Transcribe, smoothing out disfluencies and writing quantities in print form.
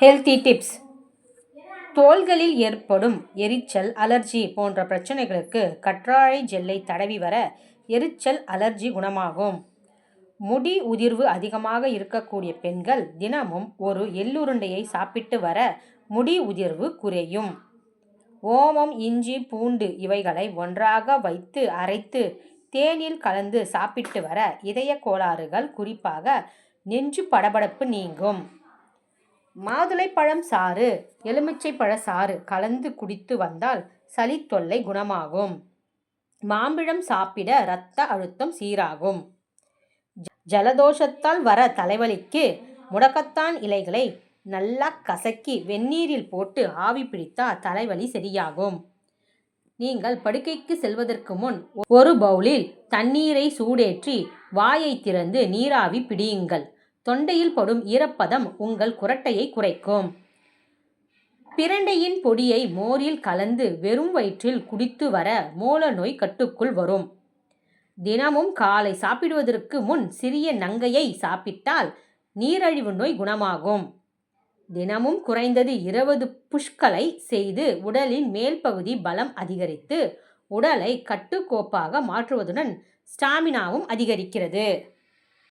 Healthy tips. தோள்களில் ஏற்படும் எரிச்சல், அலர்ஜி போன்ற பிரச்சனைகளுக்கு கற்றாழை ஜெல்லை தடவி வர எரிச்சல், அலர்ஜி குணமாகும். முடி உதிர்வு அதிகமாக இருக்கக்கூடிய பெண்கள் தினமும் ஒரு எள்ளுருண்டையை சாப்பிட்டு வர முடி உதிர்வு குறையும். ஓமம், இஞ்சி, பூண்டு இவைகளை ஒன்றாக வைத்து அரைத்து தேனில் கலந்து சாப்பிட்டு வர இதய கோளாறுகள், குறிப்பாக நெஞ்சு படபடப்பு நீங்கும். மாதுளைப்பழம் சாறு, எலுமிச்சை பழ சாறு கலந்து குடித்து வந்தால் சளி தொல்லை குணமாகும். மாம்பழம் சாப்பிட இரத்த அழுத்தம் சீராகும். ஜலதோஷத்தால் வர தலைவலிக்கு முடக்கத்தான் இலைகளை நல்லா கசக்கி வெந்நீரில் போட்டு ஆவி பிடித்தால் தலைவலி சரியாகும். நீங்கள் படுக்கைக்கு செல்வதற்கு முன் ஒரு பவுலில் தண்ணீரை சூடேற்றி வாயை திறந்து நீராவி பிடியுங்கள். தொண்டையில் படும் ஈரப்பதம் உங்கள் குரட்டையை குறைக்கும். பிரண்டையின் பொடியை மோரில் கலந்து வெறும் வயிற்றில் குடித்து வர மூல நோய் கட்டுக்குள் வரும். தினமும் காலை சாப்பிடுவதற்கு முன் சிறிய நங்கையை சாப்பிட்டால் நீரிழிவு நோய் குணமாகும். தினமும் குறைந்தது 20 புஷ்களை செய்து உடலின் மேல் பகுதி பலம் அதிகரித்து உடலை கட்டுக்கோப்பாக மாற்றுவதுடன் ஸ்டாமினாவும் அதிகரிக்கிறது.